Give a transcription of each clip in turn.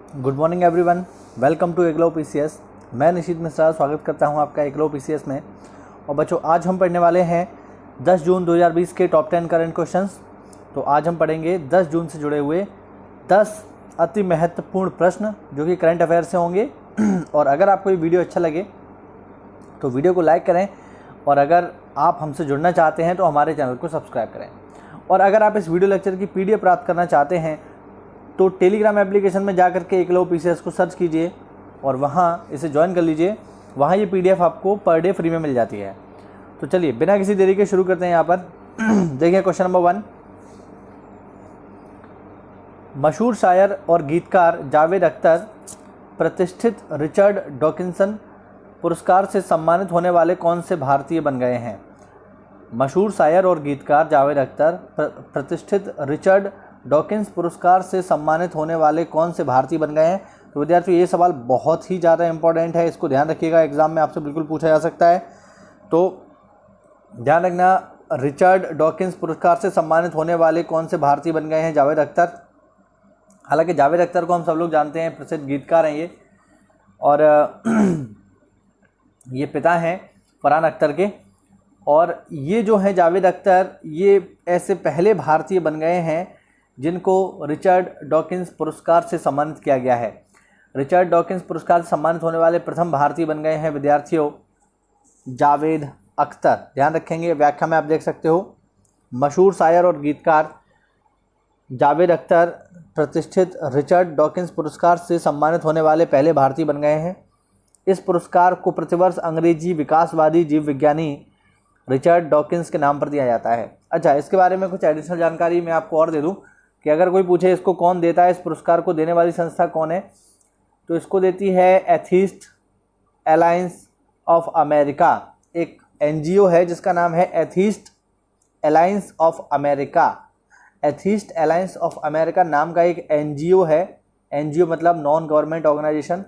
Good morning everyone, welcome to एग्लो PCS. मैं निशित मिश्रा स्वागत करता हूं आपका एग्लो पीसीएस में। और बच्चों, आज हम पढ़ने वाले हैं 10 जून 2020 के टॉप 10 करंट क्वेश्चंस। तो आज हम पढ़ेंगे 10 जून से जुड़े हुए 10 अति महत्वपूर्ण प्रश्न जो कि करंट अफेयर से होंगे। और अगर आपको ये वीडियो अच्छा लगे तो वीडियो को लाइक करें, और अगर आप हमसे जुड़ना चाहते हैं तो हमारे चैनल को सब्सक्राइब करें। और अगर आप इस वीडियो लेक्चर की पीडीएफ प्राप्त करना चाहते हैं तो टेलीग्राम एप्लीकेशन में जाकर के एकलव्य पीसीएस को सर्च कीजिए और वहाँ इसे ज्वाइन कर लीजिए। वहाँ ये पीडीएफ आपको पर डे फ्री में मिल जाती है। तो चलिए बिना किसी देरी के शुरू करते हैं। यहाँ पर देखिए क्वेश्चन नंबर 1। मशहूर शायर और गीतकार जावेद अख्तर प्रतिष्ठित रिचर्ड डॉकिंसन पुरस्कार से सम्मानित होने वाले कौन से भारतीय बन गए हैं? मशहूर शायर और गीतकार जावेद अख्तर प्रतिष्ठित रिचर्ड डॉकिंस पुरस्कार से सम्मानित होने वाले कौन से भारतीय बन गए हैं? तो विद्यार्थियों, ये सवाल बहुत ही ज़्यादा इंपॉर्टेंट है, इसको ध्यान रखिएगा, एग्जाम में आपसे बिल्कुल पूछा जा सकता है। तो ध्यान रखना, रिचर्ड डॉकिंस पुरस्कार से सम्मानित होने वाले कौन से भारतीय बन गए हैं? जावेद अख्तर। हालांकि जावेद अख्तर को हम सब लोग जानते हैं, प्रसिद्ध गीतकार हैं ये, और ये पिता हैं फरहान अख्तर के। और ये जो है जावेद अख्तर, ये ऐसे पहले भारतीय बन गए हैं जिनको रिचर्ड डॉकिंस पुरस्कार से सम्मानित किया गया है। रिचर्ड डॉकिंस पुरस्कार से सम्मानित होने वाले प्रथम भारतीय बन गए हैं विद्यार्थियों जावेद अख्तर। ध्यान रखेंगे, व्याख्या में आप देख सकते हो, मशहूर शायर और गीतकार जावेद अख्तर प्रतिष्ठित रिचर्ड डॉकिंस पुरस्कार से सम्मानित होने वाले पहले भारतीय बन गए हैं। इस पुरस्कार को प्रतिवर्ष अंग्रेजी विकासवादी जीव विज्ञानी रिचर्ड डॉकिंस के नाम पर दिया जाता है। अच्छा, इसके बारे में कुछ एडिशनल जानकारी मैं आपको और दे दूं कि अगर कोई पूछे इसको कौन देता है, इस पुरस्कार को देने वाली संस्था कौन है, तो इसको देती है एथीस्ट अलायंस ऑफ अमेरिका। एक एनजीओ है जिसका नाम है atheist alliance of America. Atheist alliance of America नाम का एक एनजीओ है। एनजीओ मतलब नॉन गवर्नमेंट ऑर्गेनाइजेशन।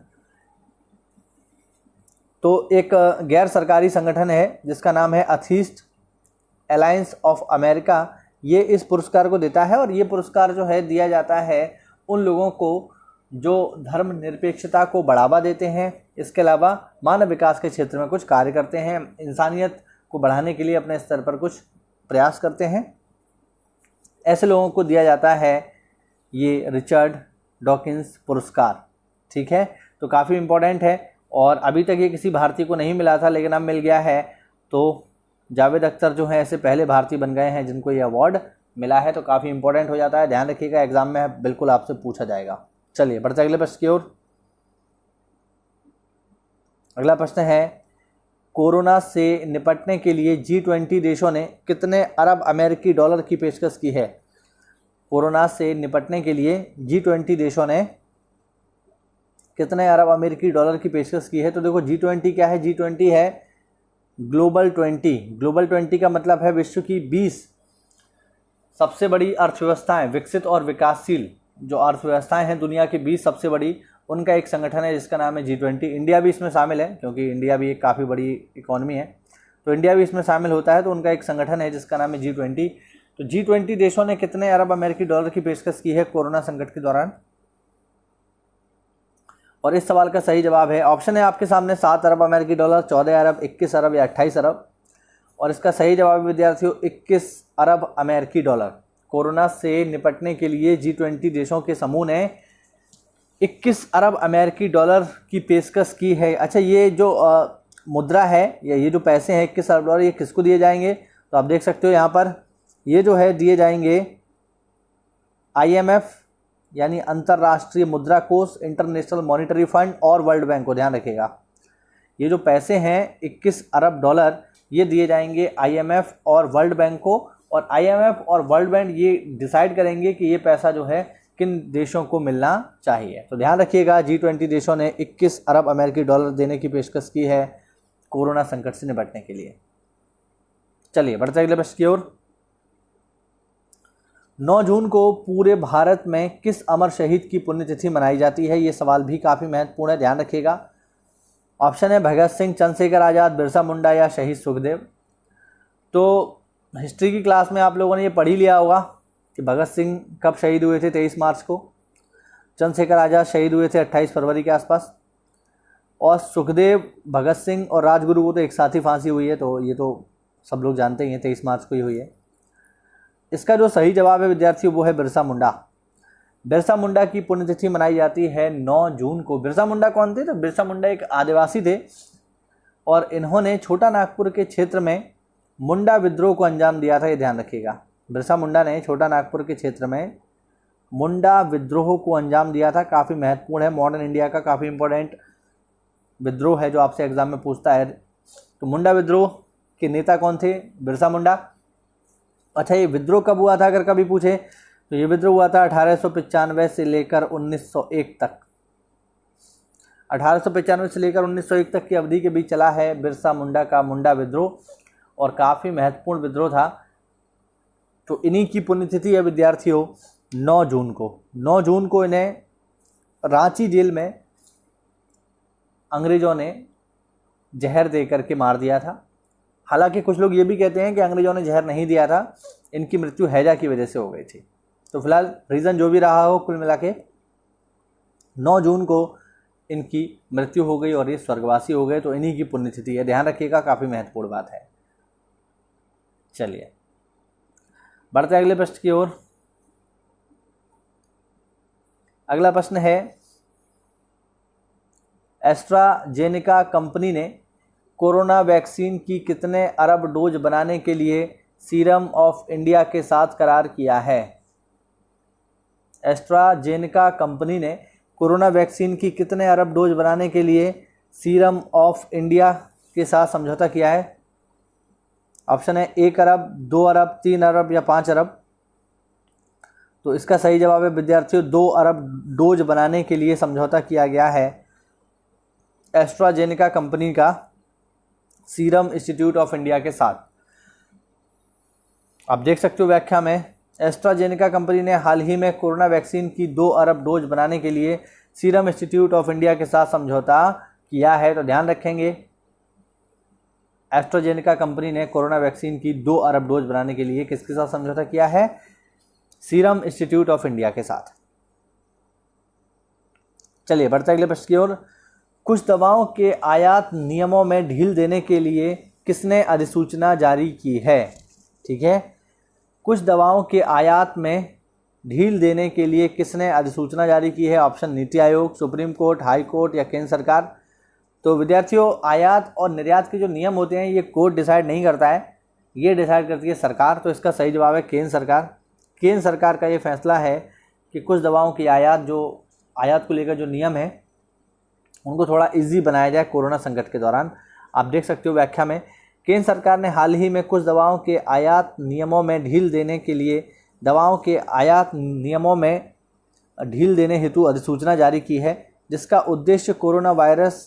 तो एक गैर सरकारी संगठन है जिसका नाम है एथीस्ट अलायंस ऑफ अमेरिका। ये इस पुरस्कार को देता है, और ये पुरस्कार जो है दिया जाता है उन लोगों को जो धर्मनिरपेक्षता को बढ़ावा देते हैं, इसके अलावा मानव विकास के क्षेत्र में कुछ कार्य करते हैं, इंसानियत को बढ़ाने के लिए अपने स्तर पर कुछ प्रयास करते हैं। ऐसे लोगों को दिया जाता है ये रिचर्ड डॉकिंस पुरस्कार। ठीक है, तो काफ़ी इम्पोर्टेंट है, और अभी तक ये किसी भारतीय को नहीं मिला था, लेकिन अब मिल गया है। तो जावेद अख्तर जो है ऐसे पहले भारतीय बन गए हैं जिनको ये अवार्ड मिला है। तो काफ़ी इंपॉर्टेंट हो जाता है, ध्यान रखिएगा, एग्जाम में बिल्कुल आपसे पूछा जाएगा। चलिए बढ़ते अगले प्रश्न की ओर। अगला प्रश्न है, कोरोना से निपटने के लिए G20 देशों ने कितने अरब अमेरिकी डॉलर की पेशकश की है? कोरोना से निपटने के लिए G20 देशों ने कितने अरब अमेरिकी डॉलर की पेशकश की है? तो देखो, G20 क्या है? G20 है ग्लोबल 20। ग्लोबल 20 का मतलब है विश्व की 20 सबसे बड़ी अर्थव्यवस्थाएं, विकसित और विकासशील जो अर्थव्यवस्थाएं हैं दुनिया की 20 सबसे बड़ी, उनका एक संगठन है जिसका नाम है G20। इंडिया भी इसमें शामिल है, क्योंकि इंडिया भी एक काफ़ी बड़ी इकोनॉमी है, तो इंडिया भी इसमें शामिल होता है। तो उनका एक संगठन है जिसका नाम है G20। तो G20 देशों ने कितने अरब अमेरिकी डॉलर की पेशकश की है कोरोना संकट के दौरान? और इस सवाल का सही जवाब है, ऑप्शन है आपके सामने, 7 अरब अमेरिकी डॉलर, 14 अरब, 21 अरब या 28 अरब। और इसका सही जवाब विद्यार्थियों 21 अरब अमेरिकी डॉलर। कोरोना से निपटने के लिए G20 देशों के समूह ने 21 अरब अमेरिकी डॉलर की पेशकश की है। अच्छा, ये जो मुद्रा है या ये जो पैसे हैं 21 अरब डॉलर, ये किसको दिए जाएंगे? तो आप देख सकते हो यहाँ पर, ये जो है दिए जाएंगे IMF यानी अंतर्राष्ट्रीय मुद्रा कोष, इंटरनेशनल मॉनिटरी फंड और वर्ल्ड बैंक को। ध्यान रखिएगा, ये जो पैसे हैं 21 अरब डॉलर, ये दिए जाएंगे IMF और वर्ल्ड बैंक को। और IMF और वर्ल्ड बैंक ये डिसाइड करेंगे कि ये पैसा जो है किन देशों को मिलना चाहिए। तो ध्यान रखिएगा, G20 देशों ने 21 अरब अमेरिकी डॉलर देने की पेशकश की है कोरोना संकट से निपटने के लिए। चलिए बढ़ते अगले प्रश्न की ओर। 9 जून को पूरे भारत में किस अमर शहीद की पुण्यतिथि मनाई जाती है? ये सवाल भी काफ़ी महत्वपूर्ण है, ध्यान रखिएगा। ऑप्शन है भगत सिंह, चंद्रशेखर आज़ाद, बिरसा मुंडा या शहीद सुखदेव। तो हिस्ट्री की क्लास में आप लोगों ने ये पढ़ ही लिया होगा कि भगत सिंह कब शहीद हुए थे, 23 मार्च को। चंद्रशेखर आज़ाद शहीद हुए थे 28 फरवरी के आसपास। और सुखदेव, भगत सिंह और राजगुरु को तो एक साथ ही फांसी हुई है, तो ये तो सब लोग जानते ही हैं, 23 मार्च को ही हुई है। इसका जो सही जवाब है विद्यार्थियों वो है बिरसा मुंडा। बिरसा मुंडा की पुण्यतिथि मनाई जाती है 9 जून को। बिरसा मुंडा कौन थे? तो बिरसा मुंडा एक आदिवासी थे और इन्होंने छोटा नागपुर के क्षेत्र में मुंडा विद्रोह को अंजाम दिया था, ये ध्यान रखिएगा। बिरसा मुंडा ने छोटा नागपुर के क्षेत्र में मुंडा विद्रोह को अंजाम दिया था। काफ़ी महत्वपूर्ण है, मॉडर्न इंडिया का काफ़ी इंपॉर्टेंट विद्रोह है जो आपसे एग्जाम में पूछता है। तो मुंडा विद्रोह के नेता कौन थे? बिरसा मुंडा। अच्छा, ये विद्रोह कब हुआ था अगर कभी पूछे तो ये विद्रोह हुआ था 1895 से लेकर 1901 तक। 1895 से लेकर 1901 तक की अवधि के बीच चला है बिरसा मुंडा का मुंडा विद्रोह और काफ़ी महत्वपूर्ण विद्रोह था। तो इन्हीं की पुण्यतिथि है विद्यार्थियों 9 जून को। 9 जून को इन्हें रांची जेल में अंग्रेज़ों ने जहर दे करके मार दिया था। हालांकि कुछ लोग ये भी कहते हैं कि अंग्रेज़ों ने जहर नहीं दिया था, इनकी मृत्यु हैजा की वजह से हो गई थी। तो फिलहाल रीज़न जो भी रहा हो, कुल मिला के 9 जून को इनकी मृत्यु हो गई और ये स्वर्गवासी हो गए। तो इन्हीं की पुण्यतिथि है, ध्यान रखिएगा, काफ़ी महत्वपूर्ण बात है। चलिए बढ़ते अगले प्रश्न की ओर। अगला प्रश्न है, एस्ट्राजेनेका कंपनी ने कोरोना वैक्सीन की कितने अरब डोज बनाने के लिए सीरम ऑफ इंडिया के साथ करार किया है? एस्ट्राजेनेका कंपनी ने कोरोना वैक्सीन की कितने अरब डोज बनाने के लिए सीरम ऑफ इंडिया के साथ समझौता किया है? ऑप्शन है 1 अरब, 2 अरब, 3 अरब या 5 अरब। तो इसका सही जवाब है विद्यार्थियों 2 अरब डोज बनाने के लिए समझौता किया गया है एस्ट्राजेनेका कंपनी का सीरम इंस्टीट्यूट ऑफ इंडिया के साथ। आप देख सकते हो व्याख्या में, एस्ट्राजेनेका कंपनी ने हाल ही में कोरोना वैक्सीन की 2 अरब डोज बनाने के लिए सीरम इंस्टीट्यूट ऑफ इंडिया के साथ समझौता किया है। तो ध्यान रखेंगे, एस्ट्राजेनेका कंपनी ने कोरोना वैक्सीन की 2 अरब डोज बनाने के लिए किसके साथ समझौता किया है? सीरम इंस्टीट्यूट ऑफ इंडिया के साथ। चलिए बढ़ते अगले प्रश्न की ओर। कुछ दवाओं के आयात नियमों में ढील देने के लिए किसने अधिसूचना जारी की है? ठीक है, कुछ दवाओं के आयात में ढील देने के लिए किसने अधिसूचना जारी की है? Option NITI Aayog, supreme court, high court या केंद्र सरकार। तो विद्यार्थियों, आयात और निर्यात के जो नियम होते हैं ये कोर्ट डिसाइड नहीं करता है, ये डिसाइड करती है सरकार। तो इसका सही जवाब है केंद्र सरकार। केंद्र सरकार का ये फैसला है कि कुछ दवाओं की आयात को लेकर जो नियम है उनको थोड़ा इजी बनाया जाए कोरोना संकट के दौरान। आप देख सकते हो व्याख्या में, केंद्र सरकार ने हाल ही में कुछ दवाओं के आयात नियमों में ढील देने के लिए दवाओं के आयात नियमों में ढील देने हेतु अधिसूचना जारी की है, जिसका उद्देश्य कोरोना वायरस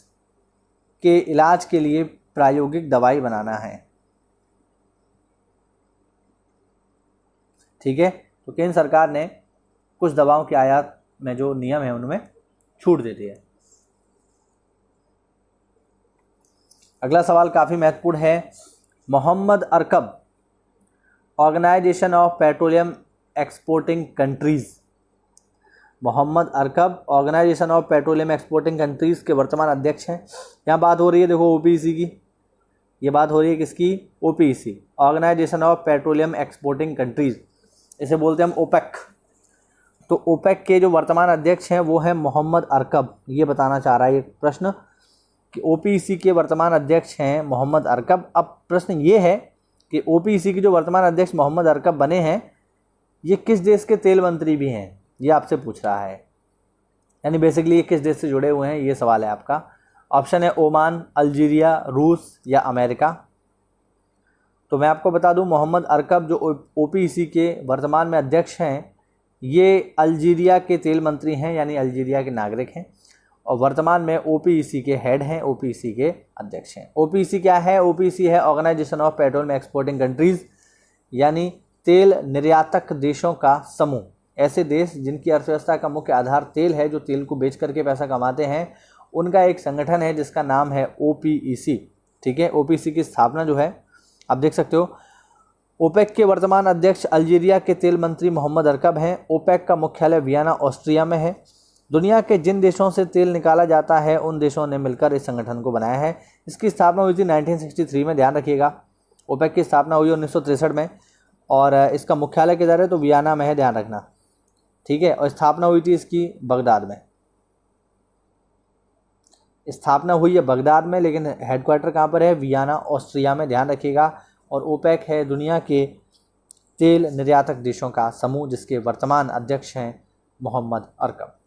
के इलाज के लिए प्रायोगिक दवाई बनाना है। ठीक है, तो केंद्र सरकार ने कुछ दवाओं के आयात में जो नियम है उनमें छूट दे दी है। अगला सवाल काफ़ी महत्वपूर्ण है। Mohammed Arkab Organization of petroleum exporting Countries, Mohammed Arkab Organization of petroleum exporting Countries के वर्तमान अध्यक्ष हैं। यहाँ बात हो रही है, देखो ओपीईसी की, ये बात हो रही है किसकी? OPEC, organisation of petroleum exporting countries, इसे बोलते हैं हम ओपेक। तो ओपेक के जो वर्तमान अध्यक्ष हैं वो है मोहम्मद अरकब। ये बताना चाह रहा है ये प्रश्न कि ओपीईसी के वर्तमान अध्यक्ष हैं मोहम्मद अरकब। अब प्रश्न ये है कि ओपीईसी के जो वर्तमान अध्यक्ष मोहम्मद अरकब बने हैं ये किस देश के तेल मंत्री भी हैं, ये आपसे पूछ रहा है। यानी बेसिकली ये किस देश से जुड़े हुए हैं, ये सवाल है आपका। ऑप्शन है ओमान, अल्जीरिया, रूस या अमेरिका। तो मैं आपको बता दूं, मोहम्मद अरकब जो ओपीईसी के वर्तमान में अध्यक्ष हैं ये अल्जीरिया के तेल मंत्री हैं, यानी अल्जीरिया के नागरिक हैं और वर्तमान में ओपीईसी के हेड हैं, ओपीईसी के अध्यक्ष हैं। ओपीईसी क्या है? ओपीईसी है organisation of petroleum exporting countries, यानी तेल निर्यातक देशों का समूह। ऐसे देश जिनकी अर्थव्यवस्था का मुख्य आधार तेल है, जो तेल को बेच करके पैसा कमाते हैं, उनका एक संगठन है जिसका नाम है ओपीईसी। ठीक है, ओपीईसी की स्थापना जो है आप देख सकते हो। ओपेक के वर्तमान अध्यक्ष अल्जीरिया के तेल मंत्री मोहम्मद अरकब हैं। ओपेक का मुख्यालय वियना, ऑस्ट्रिया में है। दुनिया के जिन देशों से तेल निकाला जाता है उन देशों ने मिलकर इस संगठन को बनाया है। इसकी स्थापना हुई थी 1963 में, ध्यान रखिएगा। ओपेक की स्थापना हुई 1963 में और इसका मुख्यालय किधर है, तो वियना में है, ध्यान रखना, ठीक है। और स्थापना हुई थी इसकी बगदाद में, स्थापना हुई है बगदाद में, लेकिन हेडक्वार्टर कहाँ पर है, वियना ऑस्ट्रिया में, ध्यान रखिएगा। और ओपेक है दुनिया के तेल निर्यातक देशों का समूह जिसके वर्तमान अध्यक्ष हैं मोहम्मद अरकम।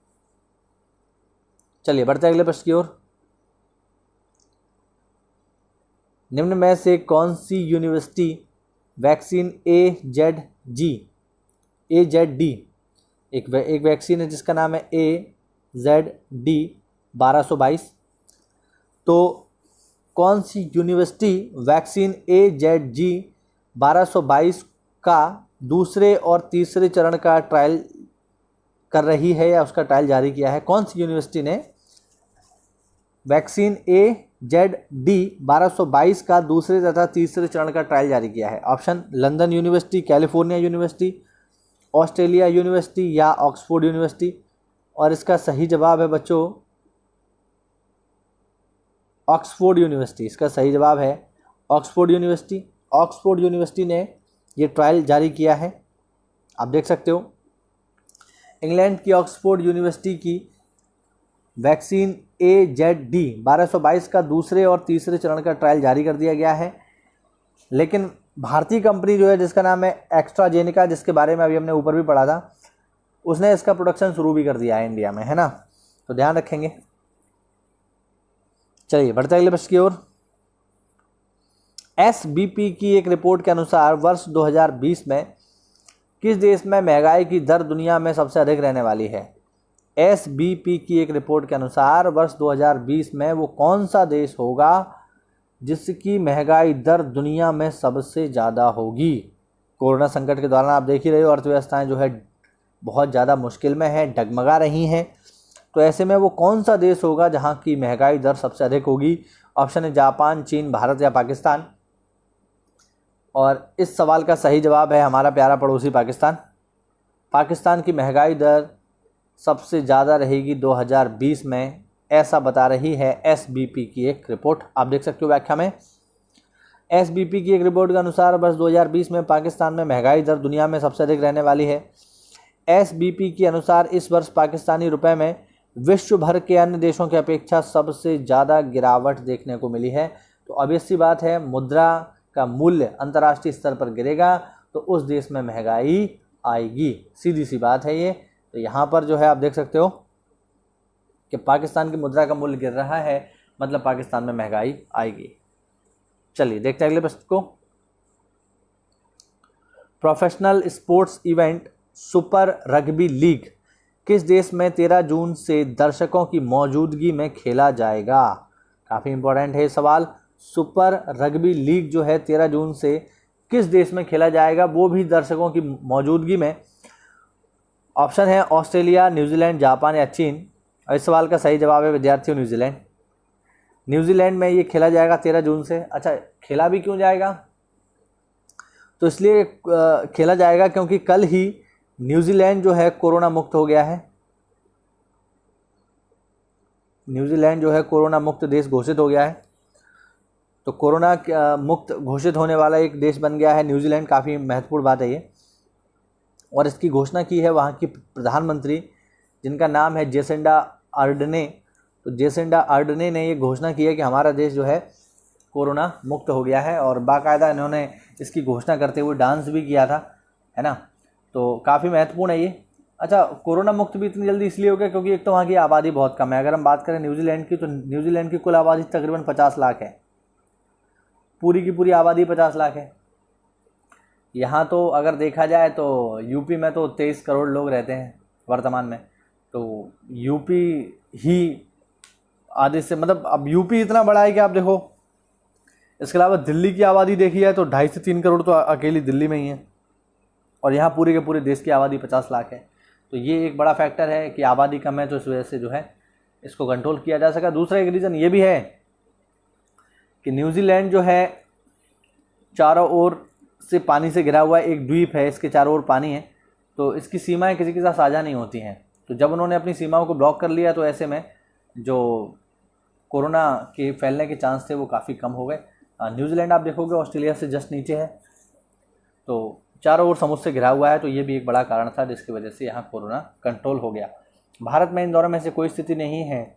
चलिए बढ़ते अगले प्रश्न की ओर। निम्न में से कौन सी यूनिवर्सिटी वैक्सीन AZD एक वैक्सीन है जिसका नाम है AZD 1222, तो कौन सी यूनिवर्सिटी वैक्सीन AZD 1222 का दूसरे और तीसरे चरण का ट्रायल कर रही है या उसका ट्रायल जारी किया है? कौन सी यूनिवर्सिटी ने वैक्सीन AZD 1222 का दूसरे तथा तीसरे चरण का ट्रायल जारी किया है? Option London university, California university, Australia university या ऑक्सफोर्ड यूनिवर्सिटी। और इसका सही जवाब है बच्चों ऑक्सफोर्ड यूनिवर्सिटी। इसका सही जवाब है ऑक्सफोर्ड यूनिवर्सिटी। ऑक्सफोर्ड यूनिवर्सिटी ने ये ट्रायल जारी किया है, आप देख सकते हो। इंग्लैंड की ऑक्सफोर्ड यूनिवर्सिटी की वैक्सीन AZD 1222 का दूसरे और तीसरे चरण का ट्रायल जारी कर दिया गया है, लेकिन भारतीय कंपनी जो है जिसका नाम है एस्ट्राजेनेका, जिसके बारे में अभी हमने ऊपर भी पढ़ा था, उसने इसका प्रोडक्शन शुरू भी कर दिया है इंडिया में, है ना, तो ध्यान रखेंगे। चलिए बढ़ते अगले प्रश्न की ओर। SBP की एक रिपोर्ट के अनुसार वर्ष 2020 में किस देश में महंगाई की दर दुनिया में सबसे अधिक रहने वाली है? SBP की एक रिपोर्ट के अनुसार वर्ष 2020 में वो कौन सा देश होगा जिसकी महंगाई दर दुनिया में सबसे ज़्यादा होगी? कोरोना संकट के दौरान आप देख ही रहे हो अर्थव्यवस्थाएं जो है बहुत ज़्यादा मुश्किल में है, डगमगा रही हैं, तो ऐसे में वो कौन सा देश होगा जहां की महंगाई दर सबसे अधिक होगी? ऑप्शन है जापान, चीन, भारत या पाकिस्तान। और इस सवाल का सही जवाब है हमारा प्यारा पड़ोसी पाकिस्तान। पाकिस्तान की महंगाई दर सबसे ज़्यादा रहेगी 2020 में, ऐसा बता रही है SBP की एक रिपोर्ट, आप देख सकते हो व्याख्या में। SBP की एक रिपोर्ट के अनुसार वर्ष 2020 में पाकिस्तान में महंगाई दर दुनिया में सबसे अधिक रहने वाली है। SBP के अनुसार इस वर्ष पाकिस्तानी रुपए में विश्व भर के अन्य देशों की अपेक्षा सबसे ज़्यादा गिरावट देखने को मिली है। तो ऑब्वियस सी बात है, मुद्रा का मूल्य अंतर्राष्ट्रीय स्तर पर गिरेगा तो उस देश में महंगाई आएगी, सीधी सी बात है ये। तो यहाँ पर जो है आप देख सकते हो कि पाकिस्तान की मुद्रा का मूल्य गिर रहा है, मतलब पाकिस्तान में महंगाई आएगी। चलिए देखते हैं अगले प्रश्न को। Professional sports event super rugby league किस देश में 13 जून से दर्शकों की मौजूदगी में खेला जाएगा? काफ़ी इंपॉर्टेंट है ये सवाल। सुपर रग्बी लीग जो है 13 जून से किस देश में खेला जाएगा, वो भी दर्शकों की मौजूदगी में? ऑप्शन है ऑस्ट्रेलिया, न्यूजीलैंड, जापान या चीन। और इस सवाल का सही जवाब है विद्यार्थियों न्यूजीलैंड। न्यूजीलैंड में ये खेला जाएगा 13 जून से। अच्छा, खेला भी क्यों जाएगा? तो इसलिए खेला जाएगा क्योंकि कल ही न्यूजीलैंड जो है कोरोना मुक्त हो गया है। न्यूजीलैंड जो है कोरोना मुक्त देश घोषित हो गया है, तो कोरोना मुक्त घोषित होने वाला एक देश बन गया है न्यूजीलैंड। काफ़ी महत्वपूर्ण बात है ये। और इसकी घोषणा की है वहाँ की प्रधानमंत्री जिनका नाम है जेसिंडा आर्डने। तो जेसिंडा आर्डने ने ये घोषणा की है कि हमारा देश जो है कोरोना मुक्त हो गया है, और बाकायदा इन्होंने इसकी घोषणा करते हुए डांस भी किया था, है ना, तो काफ़ी महत्वपूर्ण है ये। अच्छा, कोरोना मुक्त भी इतनी जल्दी इसलिए हो गया क्योंकि एक तो वहाँ की आबादी बहुत कम है। अगर हम बात करें न्यूजीलैंड की, तो न्यूजीलैंड की कुल आबादी तकरीबन 50 लाख है, पूरी की पूरी आबादी 50 लाख है। यहाँ तो अगर देखा जाए तो यूपी में तो 23 करोड़ लोग रहते हैं वर्तमान में, तो यूपी ही आधे से, मतलब अब यूपी इतना बड़ा है कि आप देखो। इसके अलावा दिल्ली की आबादी देखी जाए तो 2.5 से 3 करोड़ तो अकेली दिल्ली में ही है, और यहाँ पूरे के पूरे देश की आबादी 50 लाख है। तो ये एक बड़ा फैक्टर है कि आबादी कम है, तो इस वजह से जो है इसको कंट्रोल किया जा सका। दूसरा एक रीज़न ये भी है कि न्यूजीलैंड जो है चारों ओर से पानी से घिरा हुआ एक द्वीप है, इसके चारों ओर पानी है, तो इसकी सीमाएं किसी के साथ साझा नहीं होती हैं। तो जब उन्होंने अपनी सीमाओं को ब्लॉक कर लिया तो ऐसे में जो कोरोना के फैलने के चांस थे वो काफ़ी कम हो गए। न्यूजीलैंड आप देखोगे ऑस्ट्रेलिया से जस्ट नीचे है, तो चारों ओर समुद्र से घिरा हुआ है, तो ये भी एक बड़ा कारण था जिसकी वजह से यहाँ कोरोना कंट्रोल हो गया। भारत में इन दौरों में से कोई स्थिति नहीं है,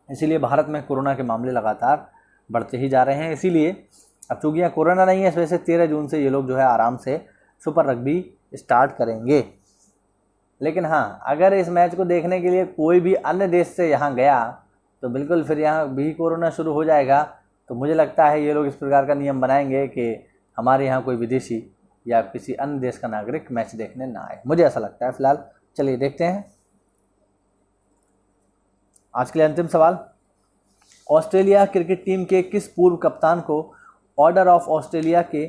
इसीलिए भारत में कोरोना के मामले लगातार बढ़ते ही जा रहे हैं। इसीलिए अब चूँकि यहाँ कोरोना नहीं है, इस वजह से 13 जून से ये लोग जो है आराम से सुपर रग्बी स्टार्ट करेंगे। लेकिन हाँ, अगर इस मैच को देखने के लिए कोई भी अन्य देश से यहाँ गया तो बिल्कुल फिर यहाँ भी कोरोना शुरू हो जाएगा। तो मुझे लगता है ये लोग इस प्रकार का नियम बनाएंगे कि हमारे यहाँ कोई विदेशी या किसी अन्य देश का नागरिक मैच देखने ना आए, मुझे ऐसा लगता है। फिलहाल चलिए देखते हैं आज के लिए अंतिम सवाल। ऑस्ट्रेलिया क्रिकेट टीम के किस पूर्व कप्तान को ऑर्डर ऑफ ऑस्ट्रेलिया के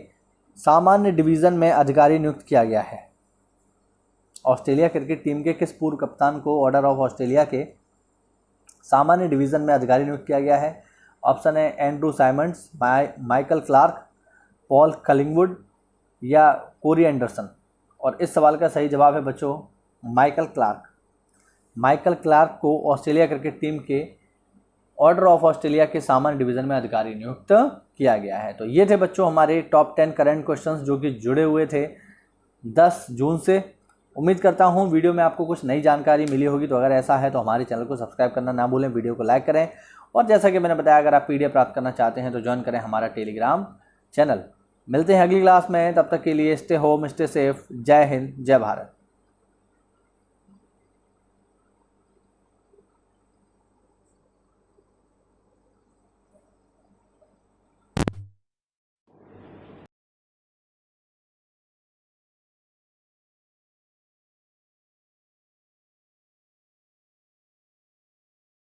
सामान्य डिवीज़न में अधिकारी नियुक्त किया गया है? ऑस्ट्रेलिया क्रिकेट टीम के किस पूर्व कप्तान को ऑर्डर ऑफ ऑस्ट्रेलिया के सामान्य डिवीज़न में अधिकारी नियुक्त किया गया है? ऑप्शन है Andrew Symonds, Michael Clarke, Paul Collingwood या कोरी एंडरसन। और इस सवाल का सही जवाब है बच्चों माइकल क्लार्क। माइकल क्लार्क को ऑस्ट्रेलिया क्रिकेट टीम के ऑर्डर ऑफ ऑस्ट्रेलिया के सामान्य डिवीज़न में अधिकारी नियुक्त किया गया है। तो ये थे बच्चों हमारे टॉप 10 करंट क्वेश्चंस जो कि जुड़े हुए थे 10 जून से। उम्मीद करता हूँ वीडियो में आपको कुछ नई जानकारी मिली होगी। तो अगर ऐसा है तो हमारे चैनल को सब्सक्राइब करना ना भूलें, वीडियो को लाइक करें, और जैसा कि मैंने बताया अगर आप PDF प्राप्त करना चाहते हैं तो ज्वाइन करें हमारा टेलीग्राम चैनल। मिलते हैं अगली क्लास में, तब तक के लिए स्टे होम, स्टे सेफ। जय हिंद, जय भारत।